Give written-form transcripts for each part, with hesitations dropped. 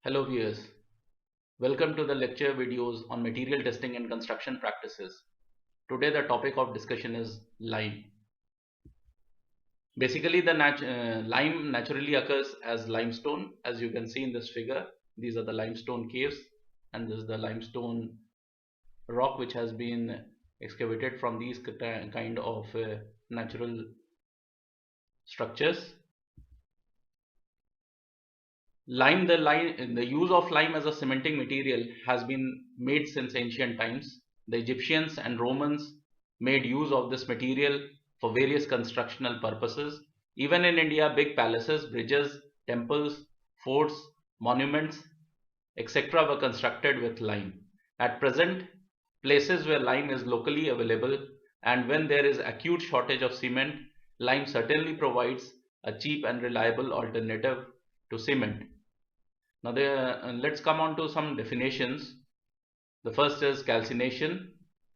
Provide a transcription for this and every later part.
Hello viewers, welcome to the lecture videos on material testing and construction practices. Today the topic of discussion is lime. Basically the lime naturally occurs as limestone, as you can see in this figure. These are the limestone caves and this is the limestone rock which has been excavated from these kind of natural structures. The use of lime as a cementing material has been made since ancient times. The Egyptians and Romans made use of this material for various constructional purposes. Even in India, big palaces, bridges, temples, forts, monuments, etc. were constructed with lime. At present, places where lime is locally available and when there is acute shortage of cement, lime certainly provides a cheap and reliable alternative to cement. Now let's come on to some definitions. The first is calcination.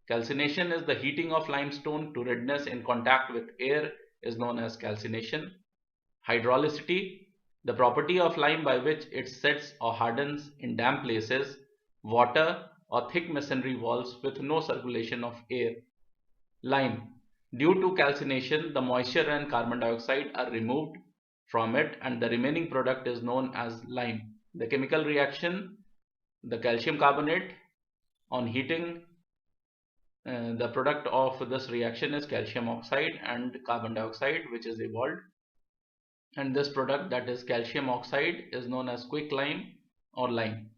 Calcination is the heating of limestone to redness in contact with air is known as calcination. Hydraulicity, the property of lime by which it sets or hardens in damp places, water or thick masonry walls with no circulation of air. Lime, due to calcination, the moisture and carbon dioxide are removed from it and the remaining product is known as lime. The chemical reaction, the calcium carbonate, on heating, the product of this reaction is calcium oxide and carbon dioxide, which is evolved. And this product, that is calcium oxide, is known as quicklime or lime.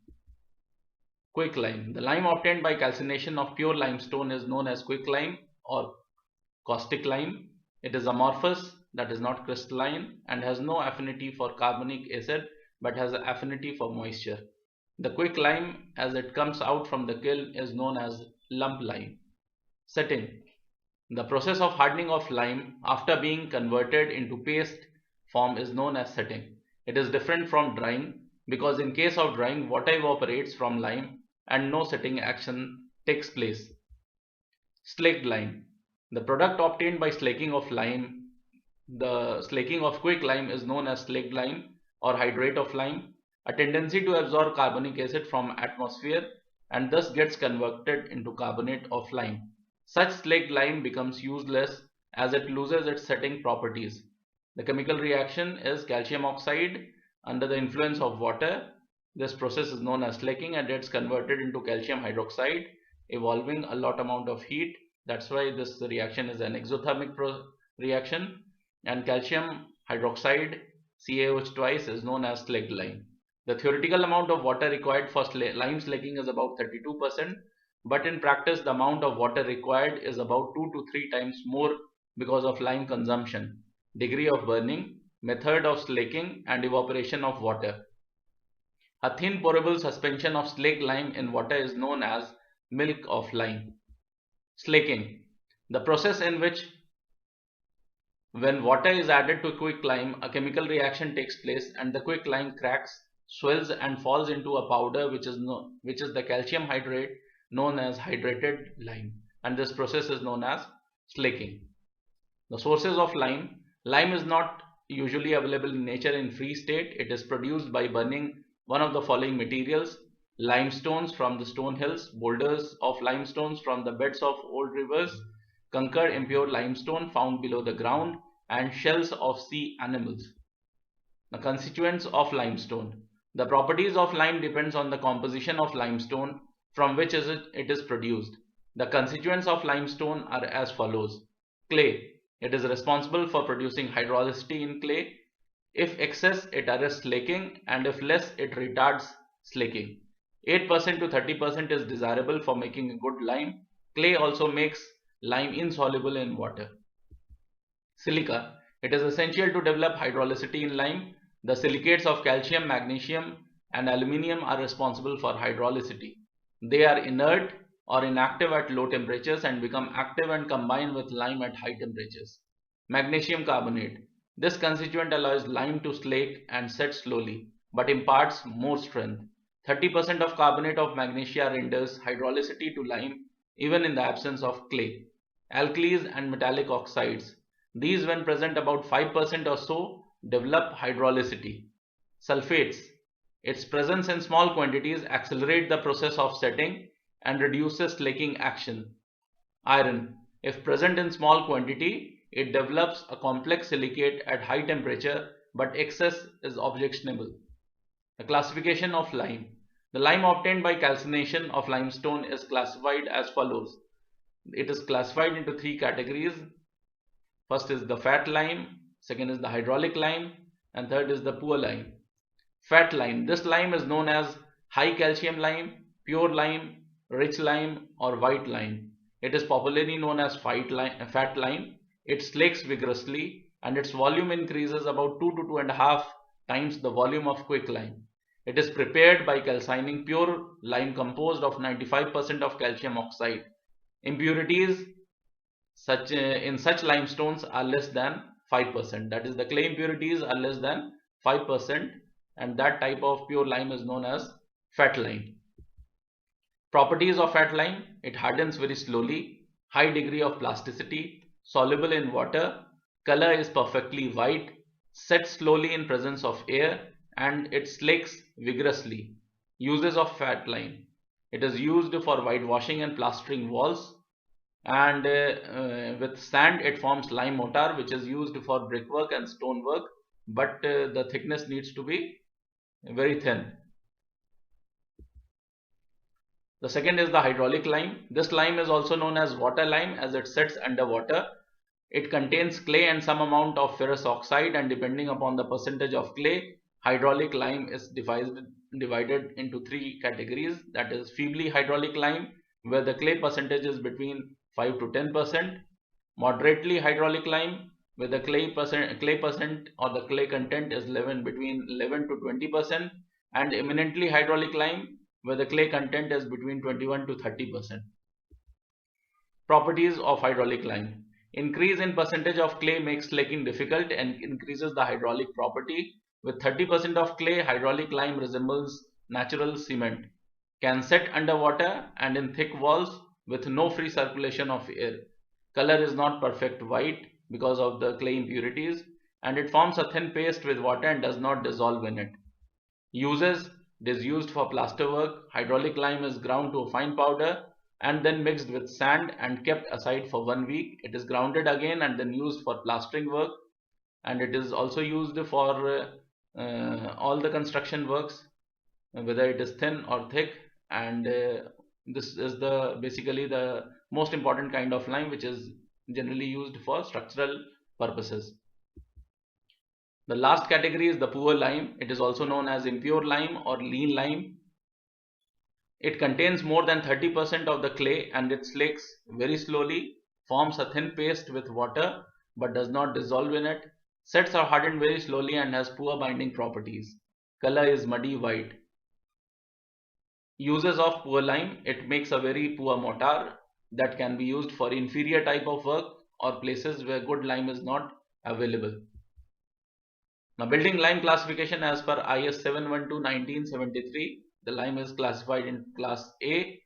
Quicklime. The lime obtained by calcination of pure limestone is known as quicklime or caustic lime. It is amorphous, that is not crystalline, and has no affinity for carbonic acid but has an affinity for moisture. The quicklime as it comes out from the kiln is known as lump lime. Setting. The process of hardening of lime after being converted into paste form is known as setting. It is different from drying because in case of drying, water evaporates from lime and no setting action takes place. Slaked lime. The product obtained by slaking of lime, the slaking of quicklime is known as slaked lime or hydrate of lime, a tendency to absorb carbonic acid from atmosphere and thus gets converted into carbonate of lime. Such slaked lime becomes useless as it loses its setting properties. The chemical reaction is calcium oxide under the influence of water. This process is known as slaking and it's converted into calcium hydroxide, evolving a lot amount of heat. That's why this reaction is an exothermic reaction, and calcium hydroxide CaOH twice is known as slaked lime. The theoretical amount of water required for lime slaking is about 32%, but in practice the amount of water required is about 2 to 3 times more because of lime consumption, degree of burning, method of slaking and evaporation of water. A thin pourable suspension of slaked lime in water is known as milk of lime. Slaking, the process in which when water is added to quicklime, a chemical reaction takes place and the quicklime cracks, swells and falls into a powder which is the calcium hydrate known as hydrated lime, and this process is known as slaking. The sources of lime. Lime is not usually available in nature in free state. It is produced by burning one of the following materials: limestones from the stone hills, boulders of limestones from the beds of old rivers, conquered impure limestone found below the ground, and shells of sea animals. The constituents of limestone. The properties of lime depends on the composition of limestone from which it is produced. The constituents of limestone are as follows. Clay. It is responsible for producing hydraulicity in clay. If excess, it arrests slaking, and if less, it retards slaking. 8% to 30% is desirable for making a good lime. Clay also makes lime insoluble in water. Silica. It is essential to develop hydraulicity in lime. The silicates of calcium, magnesium and aluminium are responsible for hydraulicity. They are inert or inactive at low temperatures and become active and combine with lime at high temperatures. Magnesium carbonate. This constituent allows lime to slake and set slowly but imparts more strength. 30% of carbonate of magnesia renders hydraulicity to lime even in the absence of clay. Alkalis and metallic oxides. These, when present about 5% or so, develop hydraulicity. Sulfates. Its presence in small quantities accelerates the process of setting and reduces slaking action. Iron, if present in small quantity, it develops a complex silicate at high temperature, but excess is objectionable. The classification of lime. The lime obtained by calcination of limestone is classified as follows. It is classified into three categories. First is the fat lime, second is the hydraulic lime, and third is the poor lime. Fat lime. This lime is known as high calcium lime, pure lime, rich lime, or white lime. It is popularly known as fat lime. It slakes vigorously and its volume increases about 2 to 2.5 times the volume of quicklime. It is prepared by calcining pure lime composed of 95% of calcium oxide. Impurities in such limestones are less than 5%. That is, the clay impurities are less than 5%, and that type of pure lime is known as fat lime. Properties of fat lime: it hardens very slowly, high degree of plasticity, soluble in water, color is perfectly white, sets slowly in presence of air, and it slakes vigorously. Uses of fat lime: it is used for whitewashing and plastering walls, and with sand it forms lime mortar, which is used for brickwork and stonework, but the thickness needs to be very thin. The second is the hydraulic lime. This lime is also known as water lime as it sets under water. It contains clay and some amount of ferrous oxide, and depending upon the percentage of clay, hydraulic lime is divided into three categories. That is feebly hydraulic lime, where the clay percentage is between 5 to 10%, moderately hydraulic lime, where the clay percent or the clay content is between 11 to 20%, and eminently hydraulic lime, where the clay content is between 21 to 30%. Properties of hydraulic lime: increase in percentage of clay makes slaking difficult and increases the hydraulic property. With 30% of clay, hydraulic lime resembles natural cement, can set underwater and in thick walls with no free circulation of air. Color is not perfect white because of the clay impurities, and it forms a thin paste with water and does not dissolve in it. Uses: it is used for plasterwork. Hydraulic lime is ground to a fine powder and then mixed with sand and kept aside for 1 week. It is grounded again and then used for plastering work, and it is also used for all the construction works, whether it is thin or thick, and this is basically the most important kind of lime, which is generally used for structural purposes. The last category is the poor lime. It is also known as impure lime or lean lime. It contains more than 30% of the clay and it slakes very slowly, forms a thin paste with water but does not dissolve in it, sets are hardened very slowly and has poor binding properties. Color is muddy white. Uses of poor lime: it makes a very poor mortar that can be used for inferior type of work or places where good lime is not available. Now, building lime classification as per IS 712-1973, the lime is classified in class A.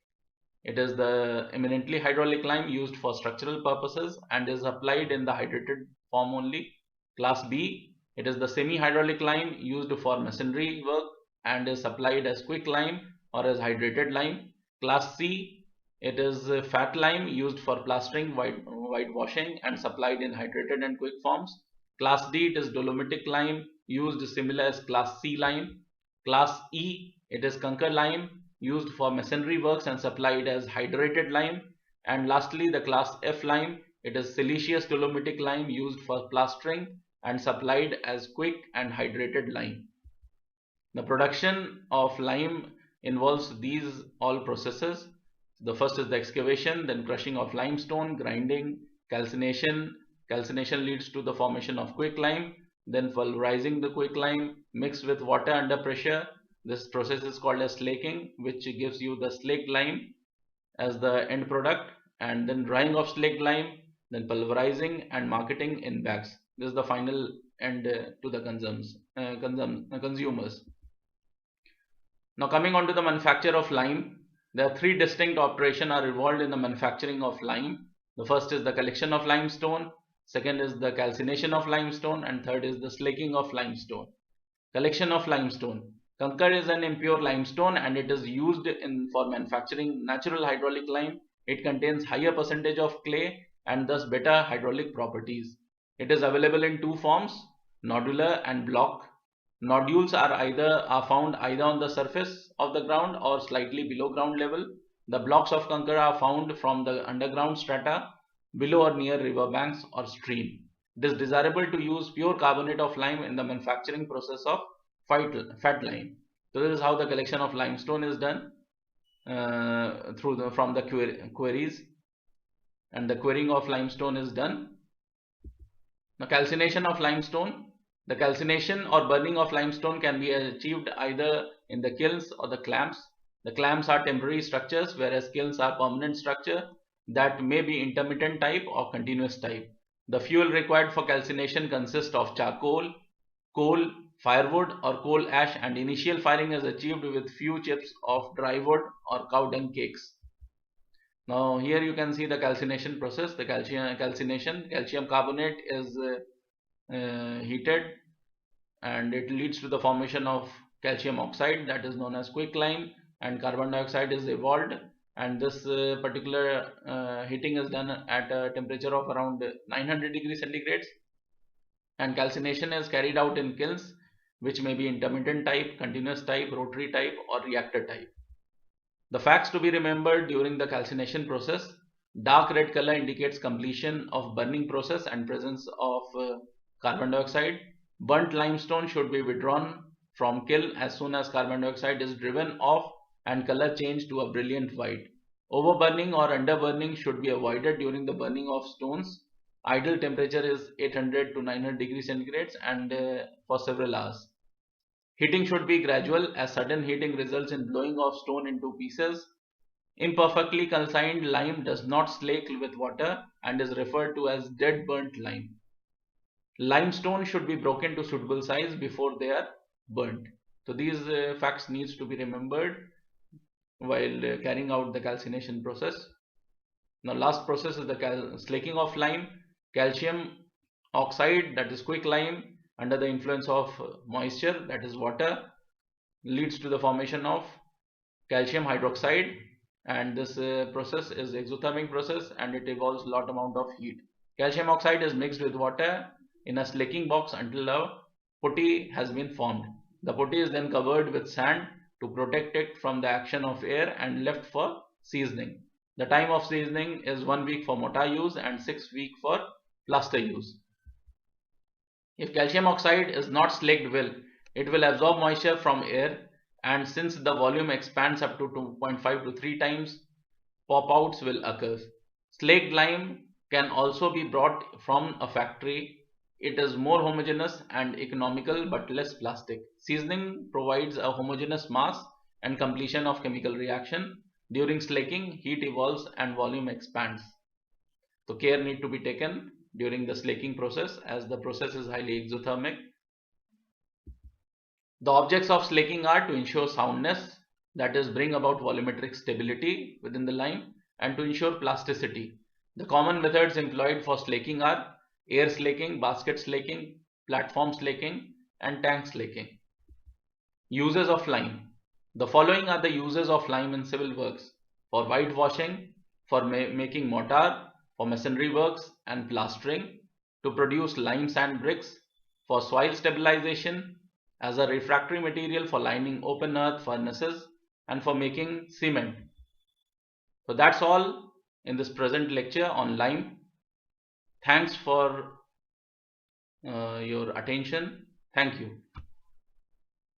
It is the eminently hydraulic lime used for structural purposes and is applied in the hydrated form only. Class B, it is the semi-hydraulic lime used for masonry work and is applied as quick lime or as hydrated lime. Class C, it is fat lime used for plastering, whitewashing and supplied in hydrated and quick forms. Class D, it is dolomitic lime used similar as Class C lime. Class E, it is conker lime used for masonry works and supplied as hydrated lime. And lastly, the Class F lime, it is siliceous dolomitic lime used for plastering and supplied as quick and hydrated lime. The production of lime involves these all processes. The first is the excavation, then crushing of limestone, grinding, calcination. Calcination leads to the formation of quicklime, then pulverizing the quicklime mixed with water under pressure. This process is called as slaking, which gives you the slaked lime as the end product, and then drying of slaked lime, then pulverizing and marketing in bags. This is the final end to the consumers. Now, coming on to the manufacture of lime, there are three distinct operations are involved in the manufacturing of lime. The first is the collection of limestone, second is the calcination of limestone, and third is the slaking of limestone. Collection of limestone. Concur is an impure limestone and it is used for manufacturing natural hydraulic lime. It contains higher percentage of clay and thus better hydraulic properties. It is available in two forms, nodular and block. Nodules are found either on the surface of the ground or slightly below ground level. The blocks of concur are found from the underground strata below or near river banks or stream. It is desirable to use pure carbonate of lime in the manufacturing process of fat lime. So this is how the collection of limestone is done from the quarries, and the quarrying of limestone is done. Now, calcination of limestone. The calcination or burning of limestone can be achieved either in the kilns or the clamps. The clamps are temporary structures, whereas kilns are permanent structure that may be intermittent type or continuous type. The fuel required for calcination consists of charcoal, coal, firewood or coal ash, and initial firing is achieved with few chips of dry wood or cow dung cakes. Now here you can see the calcination process. The calcium carbonate is heated and it leads to the formation of calcium oxide, that is known as quicklime, and carbon dioxide is evolved, and this particular heating is done at a temperature of around 900 degrees centigrade, and calcination is carried out in kilns which may be intermittent type, continuous type, rotary type or reactor type. The facts to be remembered during the calcination process: dark red color indicates completion of burning process and presence of carbon dioxide. Burnt limestone should be withdrawn from kiln as soon as carbon dioxide is driven off and color change to a brilliant white. Overburning or underburning should be avoided during the burning of stones. Ideal temperature is 800 to 900 degrees centigrade and for several hours. Heating should be gradual, as sudden heating results in blowing of stone into pieces. Imperfectly calcined lime does not slake with water and is referred to as dead burnt lime. Limestone should be broken to suitable size before they are burnt. So these facts needs to be remembered while carrying out the calcination process. Now last process is the slaking of lime. Calcium oxide, that is quicklime, under the influence of moisture, that is water, leads to the formation of calcium hydroxide, and this process is exothermic process and it involves lot amount of heat. Calcium oxide is mixed with water in a slaking box until a putty has been formed. The putty is then covered with sand to protect it from the action of air and left for seasoning. The time of seasoning is 1 week for mortar use and 6 weeks for plaster use. If calcium oxide is not slaked well, it will absorb moisture from air, and since the volume expands up to 2.5 to 3 times, pop-outs will occur. Slaked lime can also be brought from a factory. It is more homogeneous and economical but less plastic. Seasoning provides a homogeneous mass and completion of chemical reaction. During slaking, heat evolves and volume expands. So care need to be taken during the slaking process, as the process is highly exothermic. The objects of slaking are to ensure soundness, that is bring about volumetric stability within the lime, and to ensure plasticity. The common methods employed for slaking are air slaking, basket slaking, platform slaking and tank slaking. Uses of lime. The following are the uses of lime in civil works: for whitewashing, for making mortar, for masonry works and plastering, to produce lime sand bricks, for soil stabilization, as a refractory material for lining open earth furnaces, and for making cement. So that's all in this present lecture on lime. Thanks for your attention. Thank you.